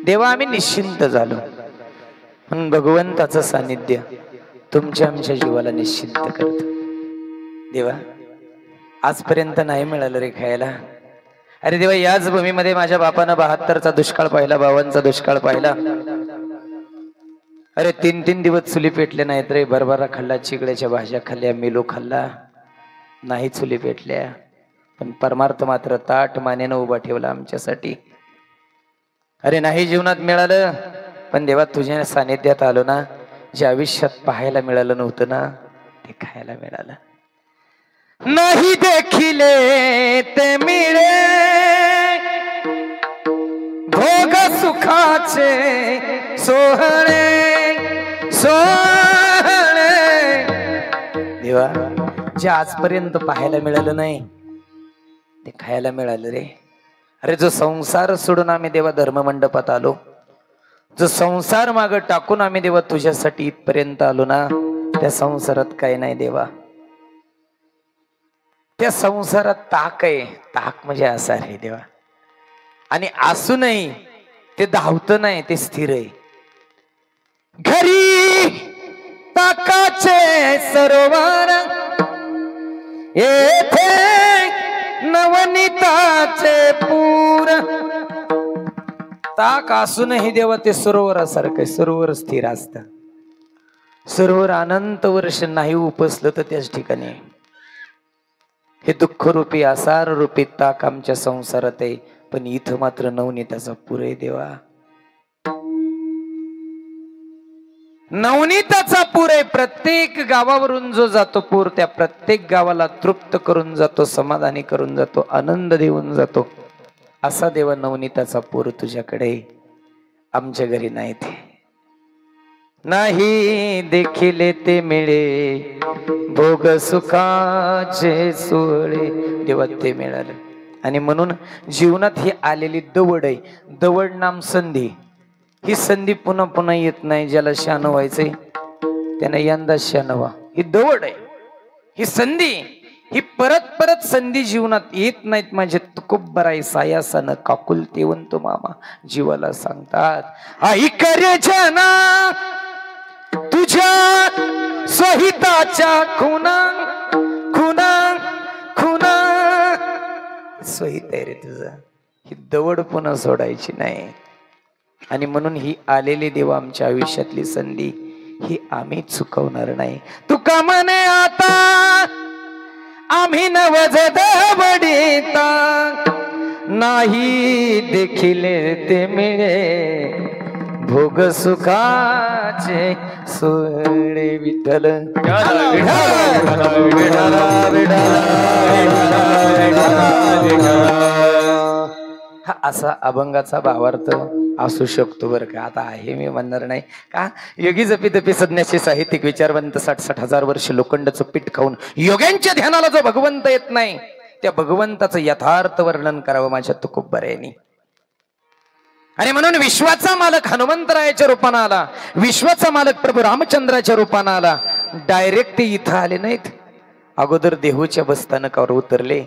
देवा आम्ही निश्चिंत झालो. म्हणून भगवंताचं सानिध्य तुमच्या आमच्या जीवाला निश्चिंत करत. देवा आजपर्यंत नाही मिळालं रे खायला. अरे देवा याच भूमीमध्ये माझ्या बापानं 72चा दुष्काळ पाहिला, 52चा दुष्काळ पाहिला. अरे 3-3 दिवस चुली पेटले नाहीत रे. बरबरा खाल्ला, चिकड्याच्या भाज्या खाल्ल्या, मेलो खाल्ला, नाही चुली पेटल्या. पण परमार्थ मात्र ताट मानेनं उभा ठेवला आमच्यासाठी. अरे नाही जीवनात मिळालं, पण देवा तुझ्या सानिध्यात आलो ना, जे आयुष्यात पाहायला मिळालं नव्हतं ना ते खायला मिळालं. नाही देखिले ते मिळे भोग सुखाचे सोहळे सोहळे. देवा जे आजपर्यंत पाहायला मिळालं नाही ते खायला मिळालं रे. अरे जो संसार सोडून आम्ही देवा धर्ममंडपात आलो, जो संसार मागं टाकून आम्ही देवा तुझ्यासाठी इथपर्यंत आलो ना, त्या संसारात काही नाही देवा. त्या संसारात ताक आहे. ताक म्हणजे असा रे देवा. आणि असूनही ते धावतं नाही, ते स्थिर आहे. घरी ताकाचे सरोवर, येथे नवनीताचे पूर. ताक असूनही देवा ते सरोवरासारखं आहे. सरोवर स्थिर असतं. सरोवर अनंत वर्ष नाही उपसलं तर त्याच ठिकाणी. हे दुःखरूपी आसार रूपी ताक आमच्या संसारात आहे, पण इथं मात्र नवनीताचा पूर आहे देवा. नवनीताचा पूर आहे. प्रत्येक गावावरून जो जातो पूर, त्या प्रत्येक गावाला तृप्त करून जातो, समाधानी करून जातो, आनंद देऊन जातो. असा देवा नवनीताचा पूर तुझ्याकडे. आमच्या घरी नाही ते. नाही देखिले ते मिळे भोग सुखाचे सोहळे. देवा ते मिळालं. आणि म्हणून जीवनात ही आलेली दवड आहे. दवड नाम संधी. ही संधी पुन्हा पुन्हा येत नाही. ज्याला शान व्हायचंय त्याने यंदा शान व्हा. ही दवड आहे, ही संधी. ही परत परत संधी जीवनात येत नाहीत. माझे तुकोबराई सायासानं काकुल तेवंत मामा जीवाला सांगतात. आई करे जना तुझ्या स्वहिताच्या खुना खुना खुना. स्वहित आहे रे तुझं. ही दवड पुन्हा सोडायची नाही. आणि म्हणून ही आलेली देवा आमच्या आयुष्यातली संधी ही आम्ही चुकवणार नाही. तुका म्हणे आता आम्ही नवज दवडीता, नाही देखिले ते मिळे भोग सुखाचे सोहळे. विठ्ठल हा असा अभंगाचा भावार्थ असू शकतो बरं का. आता आहे मी म्हणणार नाही का. योगी जपी तपी सज्ञाचे साहित्यिक विचारवंत 60-60 हजार वर्ष लोखंडाचं पीठ खाऊन योग्यांच्या ध्यानाला जो भगवंत येत नाही, त्या भगवंताचं यथार्थ वर्णन करावं माझ्या तुकोबरायांनी. आणि म्हणून विश्वाचा मालक हनुमंतरायाच्या रूपानं आला, विश्वाचा मालक प्रभू रामचंद्राच्या रूपानं आला. डायरेक्ट ते इथं आले नाहीत. अगोदर देहूच्या बसस्थानकावर उतरले.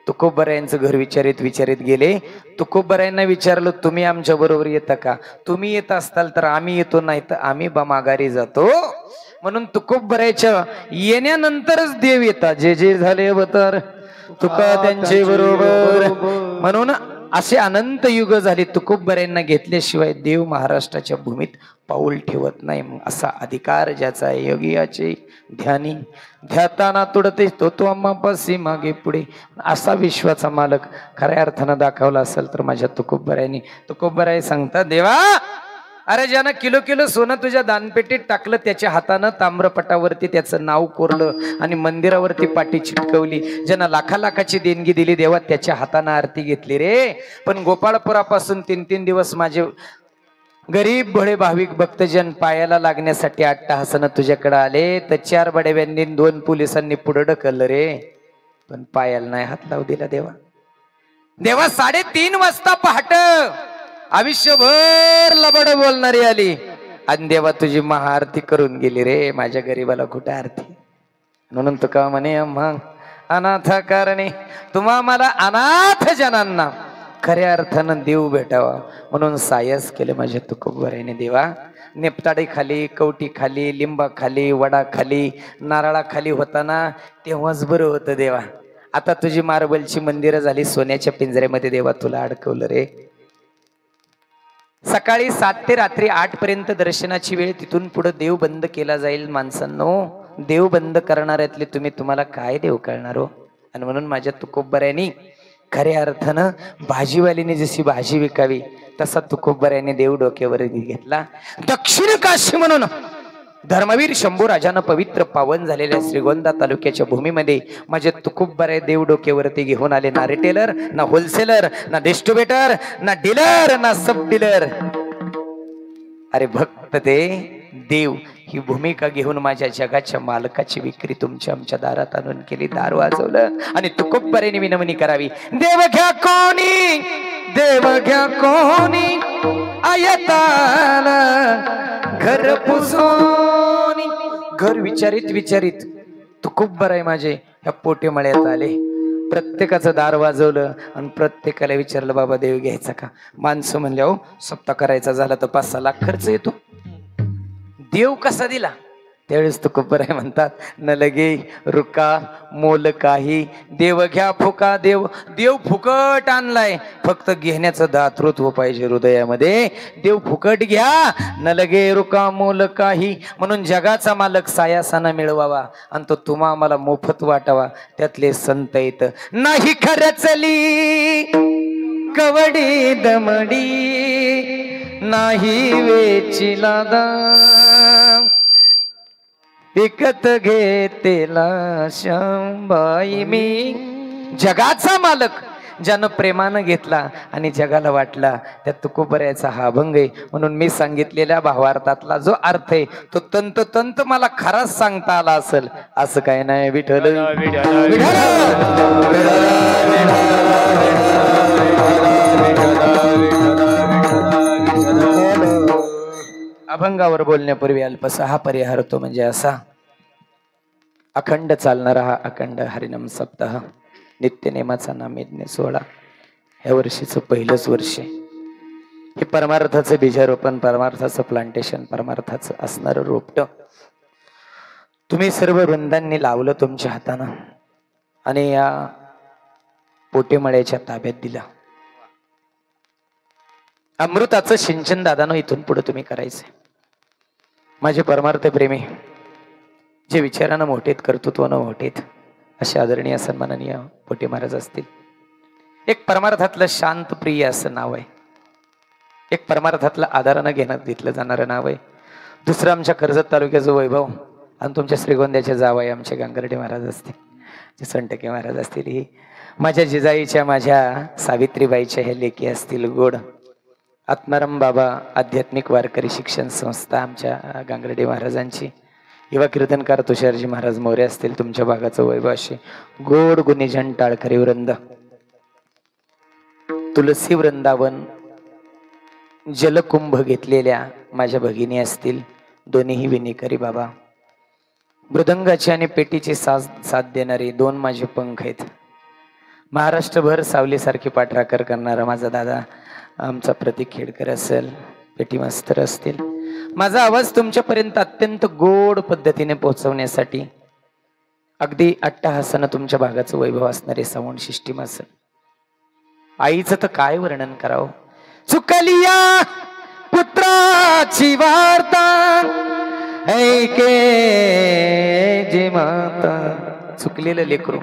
तुकोबरायांचं घर विचारित गेले. तुकोबरायांना विचारलं तुम्ही आमच्या बरोबर येता का. तुम्ही येत असताल तर आम्ही येतो, नाही तर आम्ही माघारी जातो. म्हणून तुकोबरायाच्या येण्यानंतरच देव येतात. जे जे झाले अवतार तुका त्यांचे बरोबर. म्हणून असे अनंत युग झाले. तुकोबरायांना घेतल्याशिवाय देव महाराष्ट्राच्या भूमीत पाऊल ठेवत नाही. असा अधिकार ज्याचा आहे योगियाचे ध्यानी ध्याताना तुडते तो आम्हापासी मागे पुढे. असा विश्वाचा मालक खऱ्या अर्थानं दाखवला असेल तर माझ्या तुकोबरायांनी. तुकोबराय सांगतात देवा, अरे ज्यानं किलो किलो सोनं तुझ्या दानपेटीत टाकलं, त्याच्या हातानं ताम्रपटावरती त्याचं नाव कोरलं आणि मंदिरावरती पाटी चिटकवली. ज्यानं लाखाची देणगी दिली देवा, त्याच्या हातानं आरती घेतली रे. पण गोपाळपुरापासून 3-3 दिवस माझे गरीब भोळे भाविक भक्तजन पायाला लागण्यासाठी अट्टहासानं तुझ्याकडे आले, तर 4 बडेव्यांनी 2 पोलिसांनी पुढे ढकललं रे, पण पायाला नाही हात लावू दिला देवा. देवा 3:30 वाजता पहाट आयुष्यभर लबड बोलणारी आली आणि देवा तुझी महाआरती करून गेली रे. माझ्या गरीबाला कुठे आरती. म्हणून तुका म्हणे मग अनाथ कारणे तुम्हा मला अनाथ जनांना खऱ्या अर्थानं देव भेटावा म्हणून सायस केलं माझ्या तुकोबराने देवा. नेपताडी खाली, कवटी खाली, लिंबा खाली, वडा खाली, नारळा खाली होताना तेव्हाच बरं होतं देवा. आता तुझी मार्बलची मंदिरं झाली, सोन्याच्या पिंजऱ्यामध्ये देवा तुला अडकवलं रे. सकाळी 7 ते रात्री 8 पर्यंत दर्शनाची वेळ, तिथून पुढे देव बंद केला जाईल. माणसांनो, देव बंद करणाऱ्यातले तुम्हाला काय देव कळणार हो. आणि म्हणून माझ्या तुकोबऱ्यानी खऱ्या अर्थानं भाजीवालीने जशी भाजी विकावी तसा तुकोबऱ्याने देव डोक्यावर घेतला. दक्षिण काशी म्हणून धर्मवीर शंभू राजानं पवित्र पावन झालेल्या श्रीगोंदा तालुक्याच्या भूमीमध्ये माझे तुकोबराय देव डोक्यावरती घेऊन आले. ना रिटेलर, ना होलसेलर, ना डिस्ट्रीब्युटर, ना डीलर, ना सब डीलर. अरे भक्त ते देव ही भूमिका घेऊन माझ्या जगाच्या मालकाची विक्री तुमच्या आमच्या दारात आणून केली. दार वाजवलं आणि तुकोबरायने विनवणी करावी. देव घ्या कोणी, देव घ्या कोणी, आयताला घर पुसोनी. घर विचारित विचारित तुकोबराय माझे ह्या पोटे मळ्यात आले. प्रत्येकाचं दार वाजवलं आणि प्रत्येकाला विचारलं, बाबा देव घ्यायचा का. माणसं म्हणले, हो सप्ताह करायचा झाला तर 5-6 लाख खर्च येतो. देव कसा दिला. त्यावेळेस तुकोबराय म्हणतात, न लगे रुका मोल काही, देव घ्या फुका. देव फुकट आणलाय, फक्त घेण्याचं दातृत्व पाहिजे हृदयामध्ये. देव फुकट घ्या, न लगे रुका मोल काही. म्हणून जगाचा मालक सायासाना मिळवावा आणि तो तुम्हा आम्हाला मोफत वाटावा. त्यातले संत येत नाही खरचली कवडी दमडी, नाही वेचिला दाम, विकत घेतेला शांबाई मी. जगाचा मालक ज्यानं प्रेमानं घेतला आणि जगाला वाटला, त्या तुकोबरायचा हा अभंग आहे. म्हणून मी सांगितलेल्या भावार्थातला जो अर्थ आहे तो तंतोतंत मला खराच सांगता आला असेल असं काय नाही. विठ्ठल अभंगावर बोलण्यापूर्वी अल्पसा हा परिहार तो म्हणजे असा. अखंड चालणारा हा अखंड हरिनाम सप्ताह, नित्यनेमाचा नामयज्ञ सोहळा, ह्या वर्षीचं पहिलंच वर्ष. हे परमार्थाचं बीजारोपण, परमार्थाचं प्लांटेशन, परमार्थाचं असणारं रोपट तुम्ही सर्व वृंदांनी लावलं तुमच्या हातानं आणि या पोटेमळ्याच्या ताब्यात दिला. अमृताचं सिंचन दादानं इथून पुढे तुम्ही करायचंय. माझे परमार्थ प्रेमी, जे विचारानं मोठेत, कर्तृत्वानं मोठेत, असे आदरणीय सन्माननीय पोटे महाराज असतील. एक परमार्थातलं शांत प्रिय असं नाव आहे. एक परमार्थातलं आदरानं घेतलं जाणारं नाव आहे. दुसरं आमच्या कर्जत तालुक्याचं वैभव आणि तुमच्या श्रीगोंद्याचे जावई आमचे गांगर्डे महाराज असतील, जे संटके महाराज असतील, ही माझ्या जिजाईच्या, माझ्या सावित्रीबाईच्या ह्या लेकी असतील. गोड आत्माराम बाबा आध्यात्मिक वारकरी शिक्षण संस्था आमच्या गांगर्डे महाराजांची, युवा कीर्तनकार तुषारजी महाराज मोरे असतील, तुमच्या भागाचं वैभव असे गोड गुणीजन टाळकरी वृंद, तुलसी वृंदावन जलकुंभ घेतलेल्या माझ्या भगिनी असतील, दोन्हीही विनीकरी बाबा. मृदंगाची आणि पेटीची साथ देणारे 2 माझे पंख आहेत. महाराष्ट्रभर सावलीसारखी पाठराखर करणारा माझा दादा आमचा प्रतीक खेडकर असेल, पेटी मास्तर असतील. माझा आवाज तुमच्यापर्यंत अत्यंत गोड पद्धतीने पोहोचवण्यासाठी अगदी अट्टहासानं तुमच्या भागाचं वैभव असणारे साऊंड सिस्टीम असेल. आईचं तर काय वर्णन करावं. चुकलिया पुत्राची वार्ता ऐके जे माता. चुकलेलं लेकरू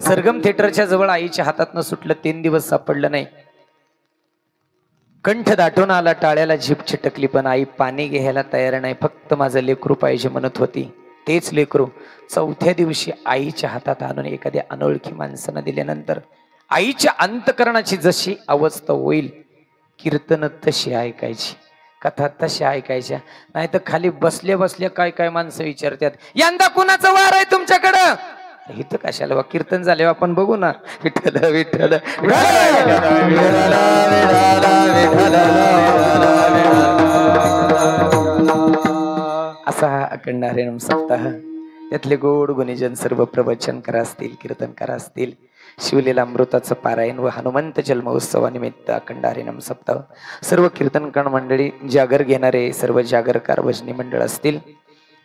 सरगम थिएटरच्या जवळ आईच्या हातातनं सुटलं, 3 दिवस सापडलं नाही. कंठ दाटून आला, टाळ्याला झीप चिटकली, पण आई पाणी घ्यायला तयार नाही. फक्त माझं लेकरू पाहिजे म्हणत होती. तेच लेकरू 4थ्या दिवशी आईच्या हातात आणून एखाद्या अनोळखी माणसानं दिल्यानंतर आईच्या अंतकरणाची जशी अवस्था होईल, कीर्तन तशी ऐकायची, कथा तशा ऐकायच्या. नाही तर खाली बसल्या बसल्या काय काय माणसं विचारतात, यंदा कुणाचं वार आहे तुमच्याकडं. इथं कशाला, कीर्तन झाले आपण बघू ना. विठ्ठल विठ्ठल असा हा अखंड हरिनाम सप्ताह. त्यातले गोड गुणीजन सर्व प्रवचनकार असतील, कीर्तनकार असतील, शिवलीला अमृताचं पारायण व हनुमंत जन्मोत्सवानिमित्त अखंड हरिनाम सप्ताह सर्व कीर्तनकार मंडळी, जागर घेणारे सर्व जागरकार भजनी मंडळ असतील,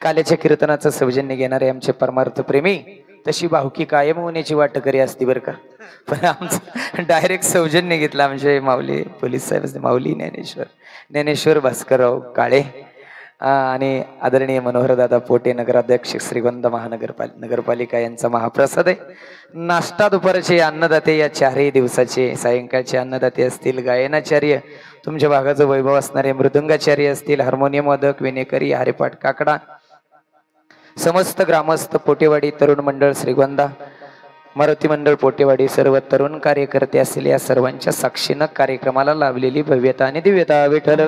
काल्याच्या कीर्तनाचं सौजन्य घेणारे आमचे परमार्थ प्रेमी, तशी भावकी कायम होण्याची वाट करी असती बरं का. पण आमचं डायरेक्ट सौजन्य घेतलं आमचे माऊली पोलीस साहेब, माऊली ज्ञानेश्वर भास्करराव काळे आणि आदरणीय मनोहरदादा पोटे नगराध्यक्ष श्रीगोंदा नगरपालिका यांचा महाप्रसाद आहे. नाश्ता दुपारचे अन्नदाते या 4 दिवसाचे, सायंकाळचे अन्नदाते असतील, गायनाचार्य तुमच्या भागाचं वैभव असणारे मृदुंगाचार्य असतील, हार्मोनियम वादक विनेकरी हरिपाठ काकडा, समस्त ग्रामस्थ पोटेवाडी तरुण मंडळ श्रीगोंदा मारुती मंडळ पोटेवाडी सर्व तरुण कार्यकर्ते असतील, या सर्वांच्या साक्षीनं कार्यक्रमाला लाभलेली भव्यता आणि दिव्यता. विठ्ठल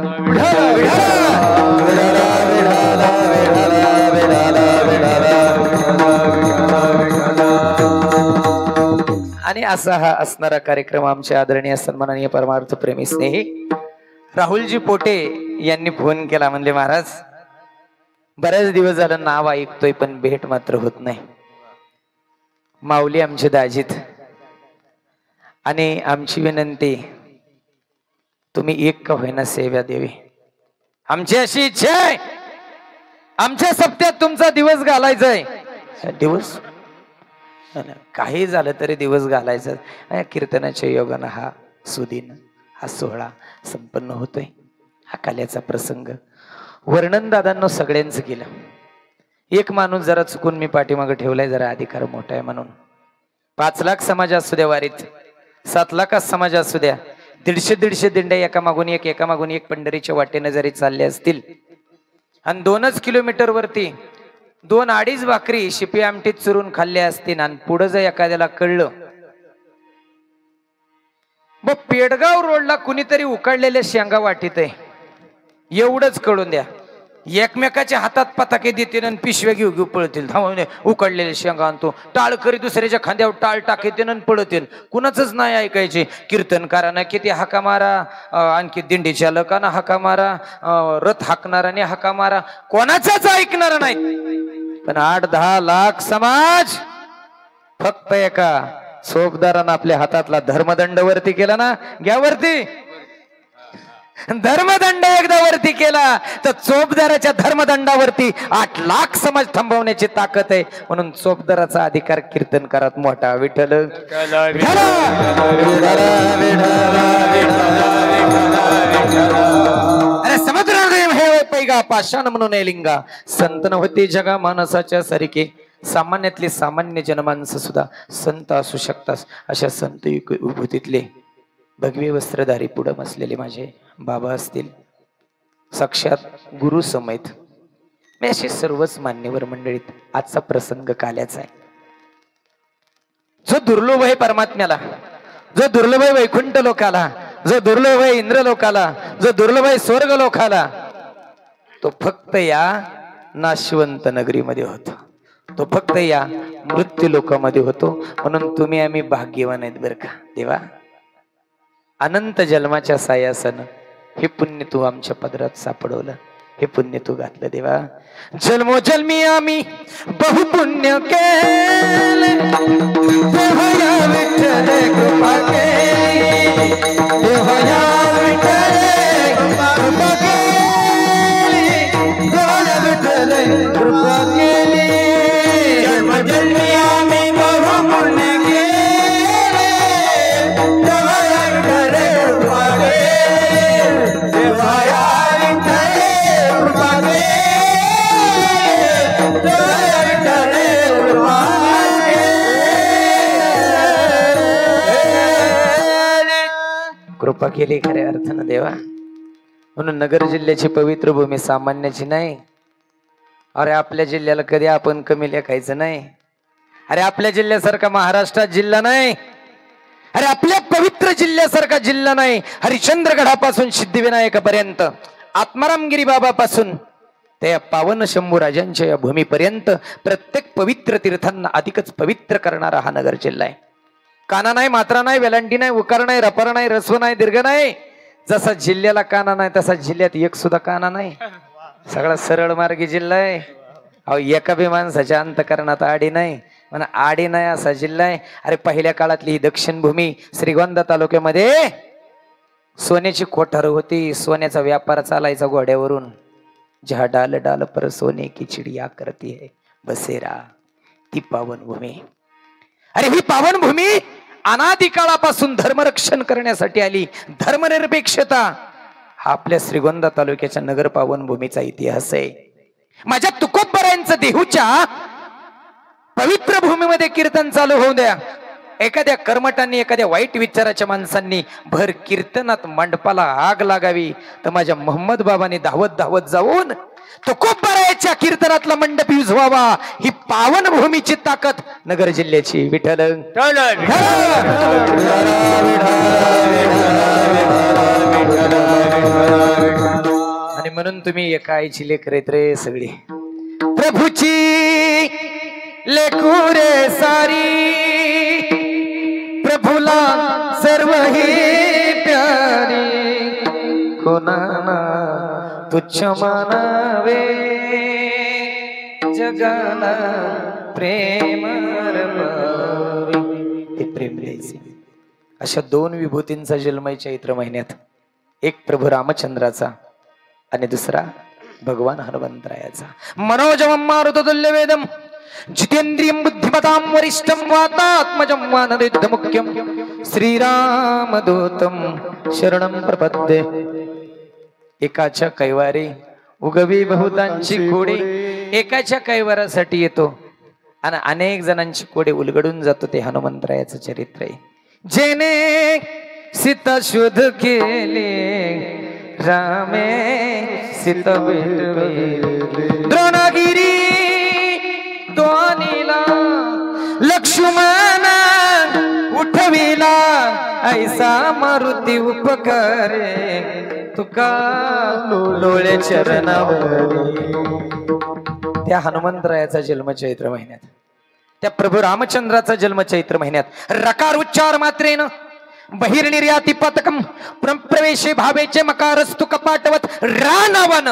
आणि असा हा असणारा कार्यक्रम आमचे आदरणीय सन्माननीय परमार्थ प्रेमी स्नेही राहुलजी पोटे यांनी फोन केला. म्हणले महाराज बरेच दिवस झालं नाव ऐकतोय पण भेट मात्र होत नाही. माऊली आमचे दाजीत आणि आमची विनंती, तुम्ही एक का होईना सेवा देवी, आमची अशी इच्छा आहे. आमच्या सप्त्यात तुमचा दिवस घालायचाय. दिवस काही झालं तरी दिवस घालायचा. कीर्तनाच्या योगानं हा सुदिन, हा सोहळा संपन्न होतोय. हा काल्याचा प्रसंग वर्णन दादांनो सगळ्यांचं केलं. एक माणूस जरा चुकून मी पाठीमागं ठेवलाय, जरा अधिकार मोठा आहे म्हणून. 5 लाख समाज असू द्या वारीत, 7 लाख समाज असू द्या, 150 दिंड्या एकामागून एक पंढरीच्या वाटेने जरी चालले असतील आणि 2च किलोमीटर वरती 2-2.5 भाकरी शिपी आमटीत चुरून खाल्ल्या असतील आणि पुढे जर एखाद्याला कळलं मग पेडगाव रोडला कुणीतरी उकाडलेल्या शेंगा वाटीत आहे, एवढंच कळून द्या. एकमेकाच्या हातात पताके देतील आणि पिशव्या घेऊ घेऊ पळतील. धावणे उकडलेले शेंगा आणतो, टाळ करी दुसऱ्याच्या खांद्यावर टाळ टाकेतील आणि पळतील. कुणाचंच नाही ऐकायचे. कीर्तनकारांना किती हाका मारा, आणखी दिंडी चालकांना हाका मारा, रथ हाकणाराने हाका मारा, कोणाचाच ऐकणार नाही. पण 8-10 लाख समाज फक्त एका सोबदारानं आपल्या हातातला धर्मदंड वरती केला ना, घ्या वरती धर्मदंड एकदा वरती केला तर चोपदाराच्या धर्मदंडावरती 8 लाख समाज थांबवण्याची ताकद आहे. म्हणून चोपदाराचा अधिकार कीर्तनकारात मोठा. विठ्ठल अरे समुद्र हे पैगा पाषाण म्हणून लिंगा, संत नव्हती जगा माणसाच्या सारखे, सामान्यातले सामान्य जनमानस सुद्धा संत असू शकतात. अशा संत विभूतीतले भगवे वस्त्रधारी पुढे बसलेले माझे बाबा असतील, साक्षात गुरु समेत मी असे सर्वच मान्यवर मंडळीत आजचा प्रसंग काल्याचा आहे. जो दुर्लभ आहे परमात्म्याला, जो दुर्लभ आहे वैकुंठ लोकाला, जो दुर्लभ आहे इंद्र लोकाला, जो दुर्लभ आहे स्वर्ग लोकाला, तो फक्त या नाशवंत नगरीमध्ये होतो, तो फक्त या मृत्यू लोकामध्ये होतो. म्हणून तुम्ही आम्ही भाग्यवान आहेत बरं का देवा. अनंत जन्माच्या सायासन हे पुण्य तू आमच्या पदरात सापडवलं, हे पुण्य तू घातलं देवा. जन्मोजन्मी आम्ही बहुपुण्य केले, देवा या विठ्ठले कृपा केली, देवा या विठ्ठले कृपा केली, देवा या विठ्ठले कृपा केली. जन्मोजन्मी आम्ही बहुपुण्य केले, देवा या विठ्ठले कृपा केली, देवा या विठ्ठले कृपा केली, देवा या विठ्ठले कृपा केली. कृपा केली खऱ्या अर्थानं देवा. म्हणून नगर जिल्ह्याची पवित्र भूमी सामान्याची नाही. अरे आपल्या जिल्ह्याला कधी आपण कमी लेखायचं नाही. अरे आपल्या जिल्ह्यासारखा महाराष्ट्रात जिल्हा नाही. अरे आपल्या पवित्र जिल्ह्यासारखा जिल्हा नाही. हरिश्चंद्रगडापासून सिद्धिविनायकापर्यंत, आत्मारामगिरी बाबापासून त्या पावन शंभू राजांच्या या भूमीपर्यंत प्रत्येक पवित्र तीर्थांना अधिकच पवित्र करणारा हा नगर जिल्हा आहे. काना नाही, मात्रा नाही, वेलांटी नाही, उकार नाही, रपर नाही, रस्व नाही, दीर्घ नाही. जसा जिल्ह्याला काना नाही तसा जिल्ह्यात एक सुद्धा काना नाही. सगळा सरळ मार्गी जिल्हा आहे. अहो एका बी माणसाच्या अंतकरणात आडी नाही. म्हणा आडी नाही असा जिल्हा आहे. अरे पहिल्या काळातली ही दक्षिण भूमी श्रीगोंदा तालुक्यामध्ये सोन्याची कोठार होती. सोन्याचा व्यापार चालायचा घोड्यावरून. जहा डाल डाल पर सोने की चिडिया करती है बसेरा, ती पावन भूमी. अरे ही पावन भूमी अनादी काळापासून धर्मरक्षण करण्यासाठी आली. धर्मनिरपेक्षता हा आपल्या श्रीगोंदा तालुक्याच्या नगर पावन भूमीचा इतिहास आहे. माझ्या तुकोबरायांचं देहूच्या पवित्र भूमीमध्ये कीर्तन चालू होऊ द्या. एखाद्या कर्मटांनी एखाद्या वाईट विचाराच्या माणसांनी भर कीर्तनात मंडपाला आग लागावी तर माझ्या मोहम्मद बाबांनी धावत धावत जाऊन तुकोबरायाच्या कीर्तनातला मंडप युजवावा. ही पावन भूमीची ताकद नगर जिल्ह्याची. विठ्ठल आणि म्हणून तुम्ही एका आईची लेकर आहेत रे सगळी. प्रभूची लेकुरे सारी, प्रभूला सर्व ही प्यारी, कोणाला तुच्छ मानावे जगाला प्रेम ते प्रेम द्यायचे. अशा दोन विभूतींचा जन्म आहे चैत्र महिन्यात. एक प्रभू रामचंद्राचा आणि दुसरा भगवान हनुमंतरायाचा. मनोजमं मारुततुल्य वेदम जितेंद्रियं बुद्धिमतां वरिष्ठं वातात्मजं वानरेन्द्रमुख्यं श्रीरामदूतं शरणं प्रपद्ये. एकाच्या कैवारी उगवी बहुतांची कोडे. एकाच्या कैवारासाठी येतो आणि अनेक जणांची कोडे उलगडून जातो. ते हनुमंतरायाचं चरित्र आहे. जेने सीता शोध केले रामे सीता भेटविले, द्रोणगिरी तो अनिला लक्ष्मण उठविला, ऐसा मारुती उपकारे तुका लोळे चरणावरी. त्या हनुमंतरायाचा जन्म चैत्र महिन्यात. त्या प्रभू रामचंद्राचा जन्म चैत्र महिन्यात. रकार उच्चार मात्रेन बहिर्निर्याती पतकम प्रवेशे भावेचे मकारस्तु कपाटवत रानावन.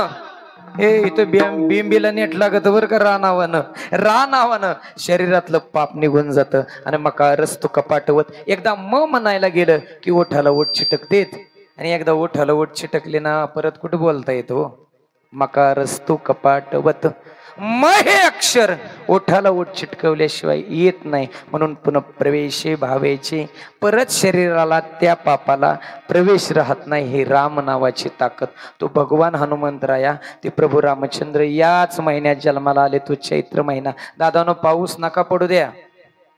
हे इथं बिंबीला नेट लागत बर का. रानावन शरीरातलं पाप निघून जातं आणि मकारस्तु कपाटवत. एकदा म म्हणायला गेलं की ओठाला ओठ चिटकतेत आणि एकदा ओठाला ओठ चिटकले ना परत कुठं बोलता येतो. मकारस्तु कपाटवत. म हे अक्षर ओठाला ओठ चिटकवल्याशिवाय येत नाही. म्हणून पुन्हा प्रवेशे भावेचे परत शरीराला त्या पापाला प्रवेश राहत नाही. हे राम नावाची ताकद. तो भगवान हनुमंतराया ते प्रभू रामचंद्र याच महिन्यात जन्माला आले. तो चैत्र महिना. दादानो पाऊस नका पडू द्या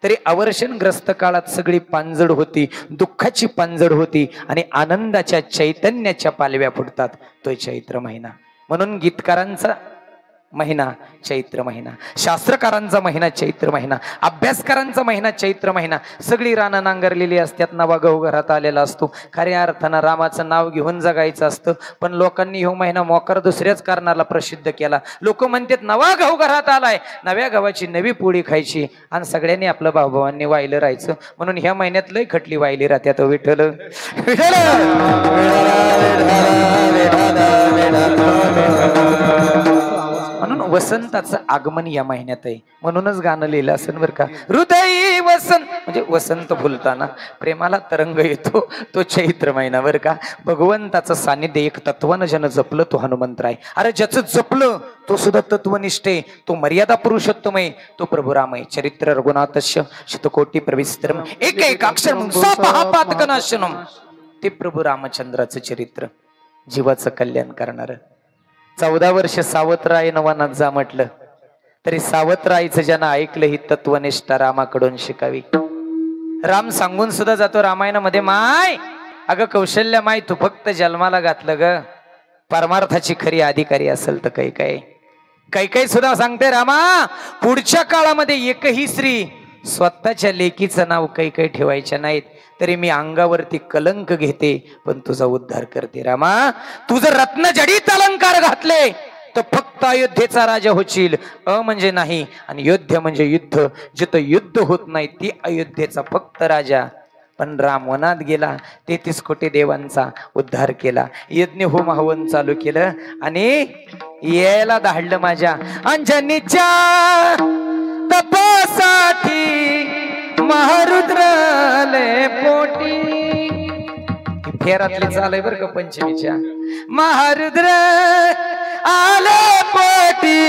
तरी अवर्षणग्रस्त काळात सगळी पांजड होती, दुःखाची पांजड होती आणि आनंदाच्या चैतन्याच्या पालव्या फुटतात. तो चैत्र महिना. म्हणून गीतकारांचा महिना चैत्र महिना, शास्त्रकारांचा महिना चैत्र महिना, अभ्यासकारांचा महिना चैत्र महिना. सगळी रानं नांगरलेली असतात. नवा गहू घरात आलेला असतो. खऱ्या अर्थानं रामाचं नाव घेऊन जगायचं असतं. पण लोकांनी हा महिना मोकार दुसऱ्याच कारणाला प्रसिद्ध केला. लोक म्हणतात नवा गहू घरात आलाय, नव्या गव्हाची नवी पोळी खायची आणि सगळ्यांनी आपलं भाऊभावांनी वाहिलं राहायचं. म्हणून ह्या महिन्यात लय खटली वाहिली राहत्यात. विठ्ठल म्हणून वसंताचं आगमन या महिन्यात आहे. म्हणूनच गाणं लिहिलं असेल बरं का. हृदय वसंत म्हणजे वसंत फुलताना प्रेमाला तरंग येतो. तो चैत्र महिना बरं का. भगवंताचं सानिध्य एक तत्वानं ज्यानं जपलं तो हनुमंतराय. अरे ज्याचं जपलं तो सुद्धा तत्वनिष्ठ आहे. तो मर्यादा पुरुषोत्तम आहे. तो प्रभू राम आहे. चरित्र रघुनाथस्य शतकोटी प्रविस्तरम एक एक अक्षरम सापातकनाशनम. ते प्रभू रामचंद्राचं चरित्र. जीवाचं कल्याण करणार. 14 वर्ष सावत्र वनात जा म्हटलं तरी सावत्र आईचं ज्यानं ऐकलं ही तत्वनिष्ठा रामाकडून शिकावी. राम सांगून सुद्धा जातो रामायणामध्ये, माय अगं कौशल्य माय तू फक्त जन्माला घातलं ग, परमार्थाची खरी अधिकारी असेल तर काही सुद्धा सांगते रामा पुढच्या काळामध्ये एकही स्त्री स्वतःच्या लेकीचं नाव काही ठेवायच्या नाहीत. तरी मी अंगावरती कलंक घेते पण तुझा उद्धार करते. रामा तू जर रत्न जडीत अलंकार घातले तर फक्त अयोध्येचा राजा होशील. म्हणजे नाही आणि योद्ध म्हणजे युद्ध. जिथं युद्ध होत नाही ती अयोध्येचा फक्त राजा. पण राम वनात गेला, 33 कोटी देवांचा उद्धार केला, यज्ञ होम हवन चालू केलं आणि यायला धाडलं माझ्या अंजनीच्या तपासाठी महारुद्राले पोटी. फेरातली चालय बर का पंचमीच्या. महारुद्र आले पोटी,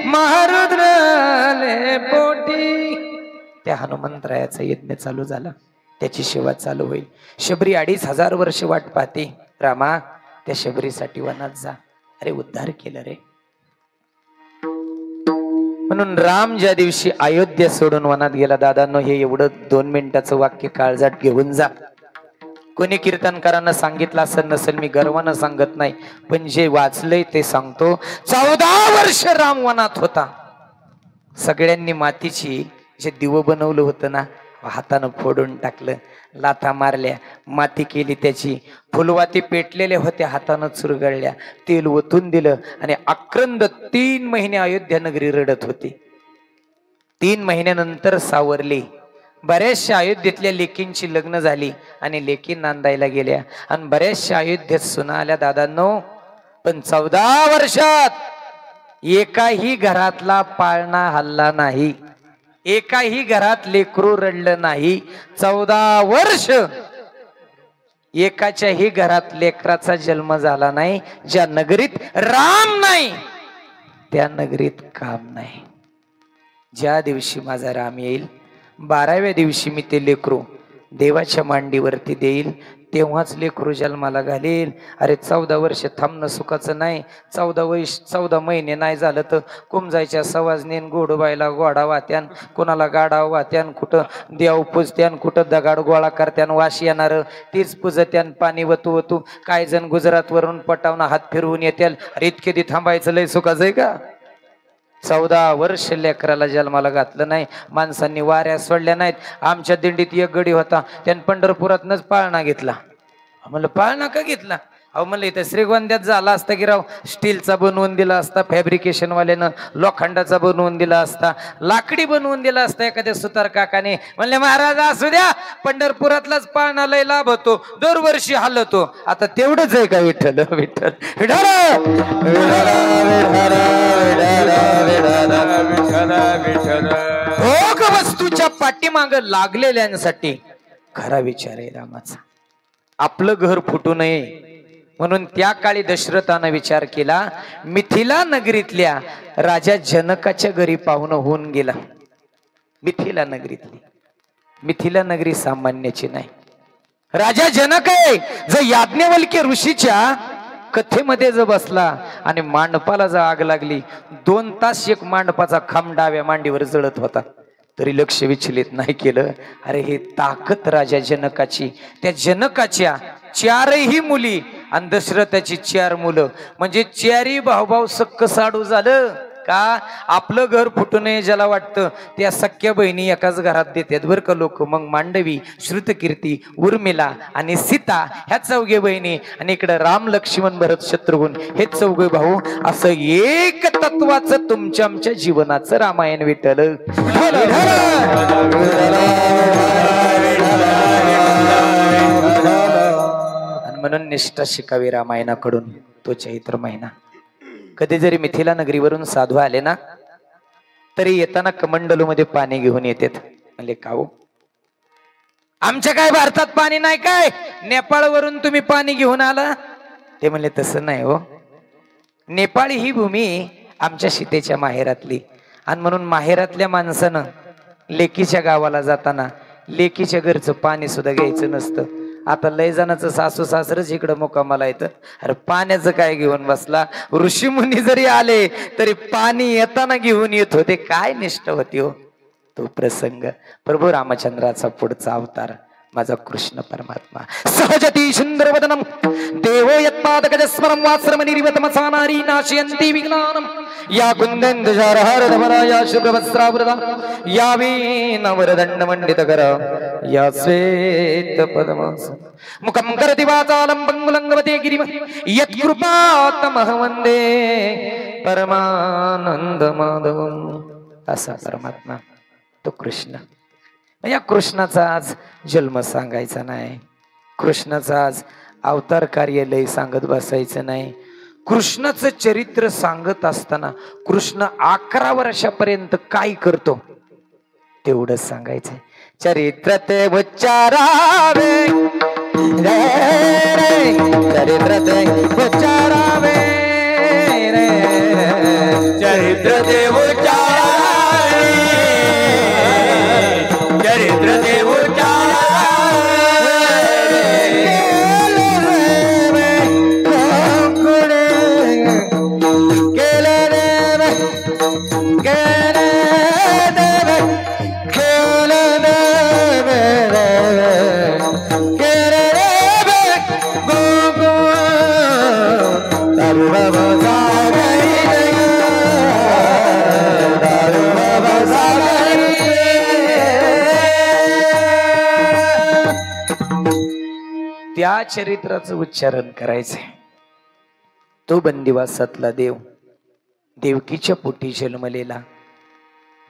महारुद्राले पोटी. त्या हनुमंतरायाचा यज्ञ चालू झाला, त्याची सेवा चालू होईल. शबरी 2500 वर्ष वाट पाहते. रामा त्या शबरीसाठी वनात जा. अरे उद्धार केलं रे. म्हणून राम ज्या दिवशी अयोध्या सोडून वनात गेला, दादांनो हे एवढं 2 मिनिटाचं वाक्य काळजात घेऊन जा. कोणी कीर्तनकारांना सांगितलं असं नसेल, मी गर्वानं सांगत नाही, पण जे वाचलंय ते सांगतो. 14 वर्ष राम वनात होता. सगळ्यांनी मातीची जे दिवं बनवलं होतं ना, हातानं फोडून टाकलं, लाथा मारल्या, माती केली त्याची. फुलवाती पेटलेल्या होत्या, हातानं चुरगळल्या, तेल ओतून दिलं आणि आक्रंद 3 महिने अयोध्या नगरी रडत होती. 3 महिन्यानंतर सावरली. बऱ्याचशा अयोध्येतल्या लेकींची लग्न झाली आणि लेकी नांदायला गेल्या आणि बऱ्याचशा अयोध्येत सुना आल्या दादांनो. पण 14 वर्षात एकाही घरातला पाळणा हल्ला नाही, एकाही घरात लेकरू रडलं नाही. 14 वर्ष एकाच्याही घरात लेकराचा जन्म झाला नाही. ज्या नगरीत राम नाही त्या नगरीत काम नाही. ज्या दिवशी माझा राम येईल 12व्या दिवशी मी ते लेकरू देवाच्या मांडीवरती देईल, तेव्हाच लेकरू जन्माला घालेल. अरे 14 वर्ष थांबणं सुखाचं नाही. 14 महिने नाही झालं तर कुमजायच्या सवाजनेन गोडबाईला गोडा वात्यान, कोणाला गाडा वात्यान, कुठं देव पूजत्यान, कुठं दगाड गोळा करत्यान, वाश येणार तीच पूजत्यान, पाणी वतू वतू. काही जण गुजरात वरून पटावून हात फिरवून येत्याल. अरे इतके दी थांबायचं लय सुखाचं आहे का? 14 वर्ष लेकराला जन्माला घातलं नाही. माणसांनी वाऱ्या सोडल्या नाहीत. आमच्या दिंडीत एक गडी होता, त्यानं पंढरपुरातनच पाळणा घेतला. म्हणलं पाळणा का घेतला? अहो म्हणलं इथं श्रीगोंद्यात झाला असता की राव स्टीलचा बनवून दिला असता, फॅब्रिकेशन वाल्यानं लोखंडाचा बनवून दिला असता, लाकडी बनवून दिला असता एखाद्या सुतार काकाने. म्हणले महाराज असू द्या, पंढरपुरातलाच पाळणा लय लाभ होतो, दरवर्षी हलतो. आता तेवढंच आहे का विठ्ठल विठ्ठल भोग वस्तूच्या पाठीमाग लागलेल्यांसाठी खरा विचार आहे रामाचा. आपलं घर फुटू नये म्हणून त्या काळी दशरथानं विचार केला. मिथिला नगरीतल्या राजा जनकाच्या घरी पाहुणं होऊन गेला. मिथिला नगरीतली, मिथिला नगरी सामान्याची नाही. राजा जनक आहे. जर याज्ञवल्क्य ऋषीच्या कथेमध्ये जर बसला आणि मांडपाला जर आग लागली, 2 तास एक मांडपाचा खांब डाव्या मांडीवर जळत होता, तरी लक्ष विचलित नाही केलं. अरे हे ताकद राजा जनकाची. त्या जनकाच्या 4ही मुली आणि दशरथाची 4 मुलं, म्हणजे 4ही भाऊ सक्क साडू झालं. का? आपलं घर फुटू नये ज्याला वाटतं त्या सख्या बहिणी एकाच घरात देतात बरं का लोक. मग मांडवी, श्रुतकीर्ती, उर्मिला आणि सीता ह्या 4घे बहिणी, आणि इकडे राम, लक्ष्मण, भरत, शत्रुघ्न हे 4घे भाऊ. असं एक तत्वाचं तुमच्या आमच्या जीवनाचं रामायण विठ्ठल. म्हणून निष्ठा शिकावी रामायणाकडून. तो चैत्र महिना. कधी जरी मिथिला नगरीवरून साधू आले ना, तरी येताना कमंडलू मध्ये पाणी घेऊन येतात. म्हणले का हो, आमच्या काय भारतात पाणी नाही काय? नेपाळवरून तुम्ही पाणी घेऊन आला? ते म्हणले तसं नाही हो, नेपाळ ही भूमी आमच्या सीतेच्या माहेरातली, आणि म्हणून माहेरातल्या माणसानं लेकीच्या गावाला जाताना लेकीच्या घरचं पाणी सुद्धा घ्यायचं नसतं. आता लय जणांचं सासू सासरच इकडं मुक्कामाला येतं. अरे पाण्याचं काय घेऊन बसला? ऋषी मुनी जरी आले तरी पाणी येताना घेऊन येत होते. काय निष्ठा होती हो. तो प्रसंग प्रभू रामचंद्राचा पुढचा अवतार माझा कृष्ण परमात्मा. सहजती सुंदर वदनम देवो यत्पादकजस्मरं वात्सरम निर्वतमसानारी नाशयन्ति विघ्नानम. या कुंदन्दजारहारधवराया शुभवस्त्रावृता या वीणवरदण्डमण्डितकर या श्वेतपद्मासन मुखं करति वाचालं पंगुलंगवते गिरिम यत्कृपातमह वन्दे परमानन्दमाधवम्. असा परमात्मा तो कृष्ण. या कृष्णाचा आज जन्म सांगायचा नाही, कृष्णाचा आज अवतार कार्यालय सांगत बसायचं नाही. कृष्णाचं चरित्र सांगत असताना कृष्ण 11 वर्षापर्यंत काय करतो तेवढं सांगायचंय. चरित्र ते उच्चारावे रे रे, चरित्र ते उच्चारावे रे रे, चरित्र ते उच्चारावे, चरित्र ते त्या चरित्राचं उच्चारण करायचंय. तो बंदिवासातला देव देवकीच्या पोटी जन्मलेला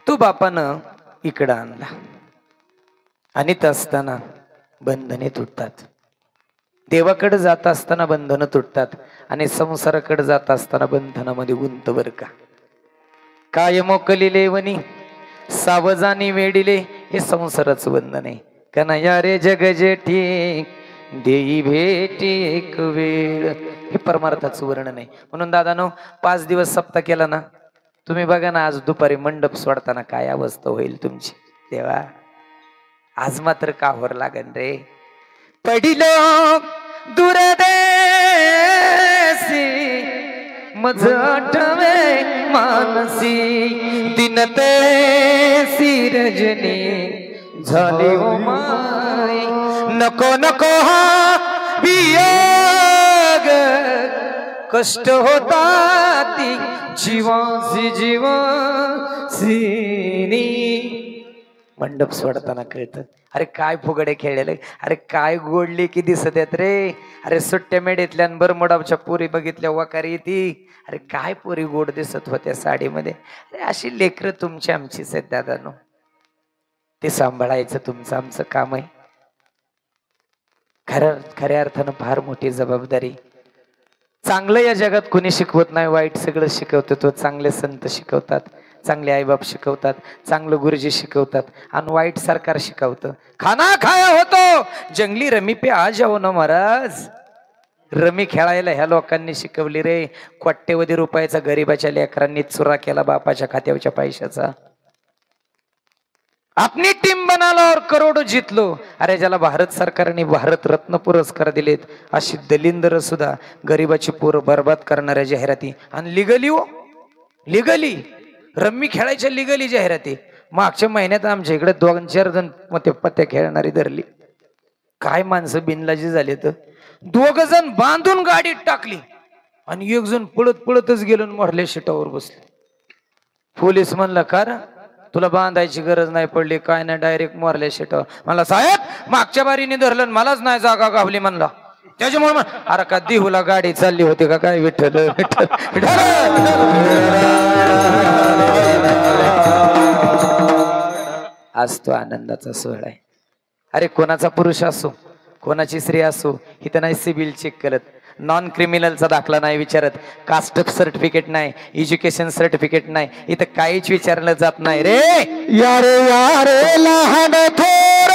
तो बापानं इकडं आणला. आणीत असताना बंधने तुटतात, देवाकडे जात असताना बंधनं तुटतात आणि संसाराकडे जात असताना बंधनामध्ये गुंत बर का. काय मोकलिले वनी सावजानी वेडिले, हे संसाराचं बंधन आहे. कन्हैया रे जग जेठी देई भेटी एक वेळ, हे परमार्थाचं वर्णन आहे. म्हणून दादानो 5 दिवस सप्ताह केला ना तुम्ही, बघा ना आज दुपारी मंडप सोडताना काय अवस्था होईल तुमची. देवा आज मात्र कावर लागन रे. पडिलो दुरदेसी मज आठवे मानसी, दिनते सिरजनी झाली ओ माय. नको नको वियोग कष्ट होता ती जीवासी जीवासी. मंडप सोडताना कळतं अरे काय फुगडे खेळलेले, अरे काय गोडली की दिसत आहेत रे. अरे सुट्ट्या मेढेतल्या बरमोडावच्या पोरी बघितल्या वाकारी ती, अरे काय पोरी गोड दिसत होत्या साडीमध्ये. अरे अशी लेकरं तुमची आमचीच आहेत दादानो, ते सांभाळायचं तुमचं आमचं काम आहे. खऱ्या अर्थानं फार मोठी जबाबदारी. चांगलं या जगात कोणी शिकवत नाही, वाईट सगळं शिकवतो. तो चांगले संत शिकवतात, चांगले आईबाप शिकवतात, चांगलं गुरुजी शिकवतात आणि वाईट सरकार शिकवतं. खाना खाया होतो जंगली रमी पे आ जाओ ना महाराज. रमी खेळायला ह्या लोकांनी शिकवली रे. कोट्यवधी रुपयाचा गरीबाच्या लेकरांनी चुरा केला बापाच्या खात्यावरच्या पैशाचा. आपली टीम बनाला और करोडो जितलो. अरे ज्याला भारत सरकारने भारत रत्न पुरस्कार दिलेत अशी दलिंदर सुद्धा गरीबाची पोरं बर्बाद करणाऱ्या जाहिराती. आणि लिगली हो लिगली रम्मी खेळायच्या लिगली जाहिराती. मागच्या महिन्यात आमच्या इकडे 2-4 जण पत्ते खेळणारी धरली. काय माणसं बिनलाजी झाले. तर 2 जण बांधून गाडीत टाकली आणि 1 जण पळत पळतच गेलो मोडल्या शिटावर बसले. पोलीस म्हणला का तुला बांधायची गरज नाही पडली काय नाही, डायरेक्ट मोरल्या शिटावर. म्हणला साहेब मागच्या बारीने धरलं मलाच नाही जागा गावली म्हणला. त्याच्यामुळे अरे का देहूला गाडी चालली होती का काय. विठ्ठल विठ्ठल आज तो आनंदाचा सोहळा आहे. अरे कोणाचा पुरुष असो कोणाची स्त्री असो इथं नाही सिबिल चेक करत, नॉन क्रिमिनलचा दाखला नाही विचारत, कास्ट सर्टिफिकेट नाही, एज्युकेशन सर्टिफिकेट नाही, इथं काहीच विचारलं जात नाही रे. यारे यारे लहान थोर